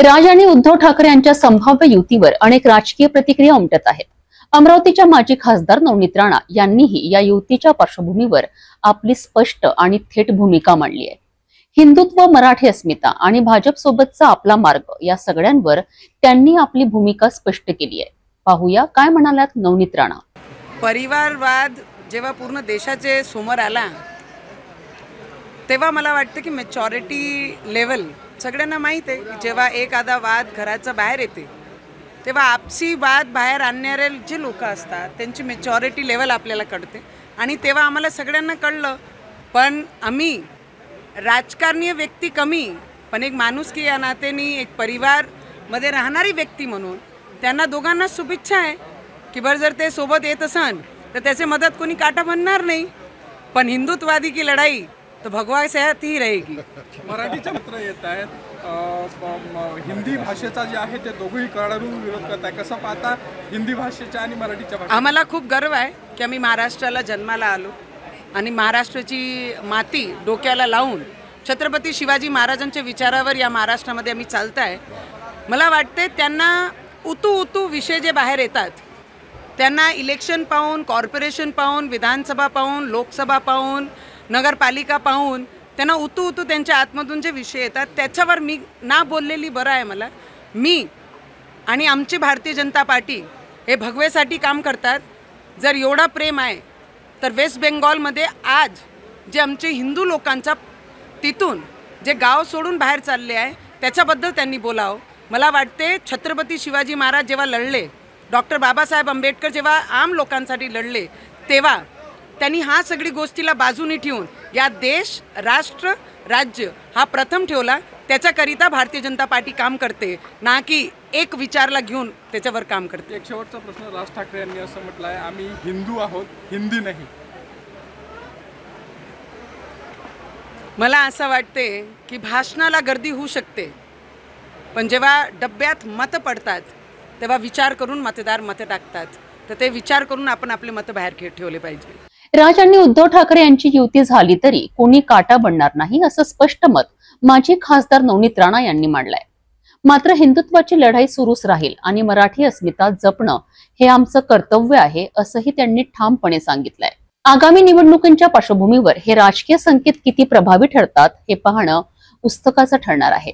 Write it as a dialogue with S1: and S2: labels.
S1: राज आणि उद्धव ठाकरे यांच्या संभाव्य युतीवर अनेक राजकीय प्रतिक्रिया उमटत आहेत। अमरावतीच्या माजी खासदार नवनीत राणा यांनीही या युतीच्या पार्श्वभूमीवर आपली स्पष्ट आणि थेट भूमिका मांडली आहे। हिंदुत्व, मराठी अस्मिता आणि भाजप सोबतचा आपला मार्ग या सगळ्यांवर त्यांनी आपली भूमिका स्पष्ट केली आहे। पाहूया काय म्हणाल्यात नवनीत राणा।
S2: परिवारवाद जेव्हा पूर्ण देशाचे समोर आला तेव्हा मला वाटतं की मॅच्युरिटी लेवल सगळ्यांना माहीत आहे की जेव्हा एखादा वाद घराच्या बाहेर येते तेव्हा आपसी वाद बाहेर आणणारे जे लोक असतात त्यांची मॅच्युरिटी लेवल आपल्याला कळते आणि तेव्हा आम्हाला सगळ्यांना कळलं। पण आम्ही राजकारणीय व्यक्ती कमी, पण एक माणुसकी या नात्याने एक परिवारमध्ये राहणारी व्यक्ती म्हणून त्यांना दोघांना शुभेच्छा आहे की बरं जर ते सोबत येत असन तर त्याचे मदत कोणी काटा बनणार नाही। पण हिंदुत्ववादी की लढाई तो भगवा साथ ही रहेगी।
S3: मराठीचे मित्र येत आहेत, हिंदी भाषेचा जे आहे ते दोघंही कडाडून विरोध करत आहे। कसं पाहता हिंदी भाषेच्या आणि मराठीच्या भाषेचा?
S2: आम्हाला खूप गर्व आहे की आम्ही महाराष्ट्राला जन्माला आलो आणि महाराष्ट्राची माती डोक्याला लावून छत्रपती शिवाजी महाराजांच्या विचारावर या महाराष्ट्रामध्ये आम्ही चालत आहे। मला वाटते त्यांना उतू विषय जे बाहेर येतात त्यांना इलेक्शन पाहून, कॉर्पोरेशन पाहून, विधानसभा पाहून, लोकसभा पाहून, नगरपालिका पाहून त्यांना उतू त्यांच्या आतमधून जे विषय येतात त्याच्यावर मी ना बोललेली बरं आहे। मला मी आणि आमची भारतीय जनता पार्टी हे भगवेसाठी काम करतात। जर एवढा प्रेम आहे तर वेस्ट बेंगॉलमध्ये आज जे आमचे हिंदू लोकांचा तिथून जे गाव सोडून बाहेर चालले आहे त्याच्याबद्दल त्यांनी बोलावं। मला वाटते छत्रपती शिवाजी महाराज जेव्हा लढले, डॉक्टर बाबासाहेब आंबेडकर जेव्हा आम लोकांसाठी लढले तेव्हा त्यांनी हा सगळी गोष्टीला बाजूने ठेवून या देश, राष्ट्र, राज्य हा प्रथम ठेवला। त्याच्याकरिता भारतीय जनता पार्टी काम करते, ना की एक विचारला घेऊन त्याच्यावर काम करते।
S3: एक शेवटचा प्रश्न, राज ठाकरे यांनी असं म्हटलं आहे आम्ही हिंदू आहोत, हिंदी नाही।
S2: मला असं वाटते की भाषणाला गर्दी होऊ शकते, पण जेव्हा डब्यात मतं पडतात तेव्हा विचार करून मतदार मतं टाकतात। तर ते विचार करून आपण आपले मतं बाहेर ठेवले पाहिजे।
S1: राज आणि उद्धव ठाकरे यांची युती झाली तरी कोणी काटा बनणार नाही असं स्पष्ट मत माजी खासदार नवनीत राणा यांनी मांडलंय। मात्र हिंदुत्वाची लढाई सुरूच राहील आणि मराठी अस्मिता जपणं हे आमचं कर्तव्य आहे असंही त्यांनी ठामपणे सांगितलंय। आगामी निवडणुकींच्या पार्श्वभूमीवर हे राजकीय संकेत किती प्रभावी ठरतात हे पाहणं पुस्तकाचं ठरणार आहे।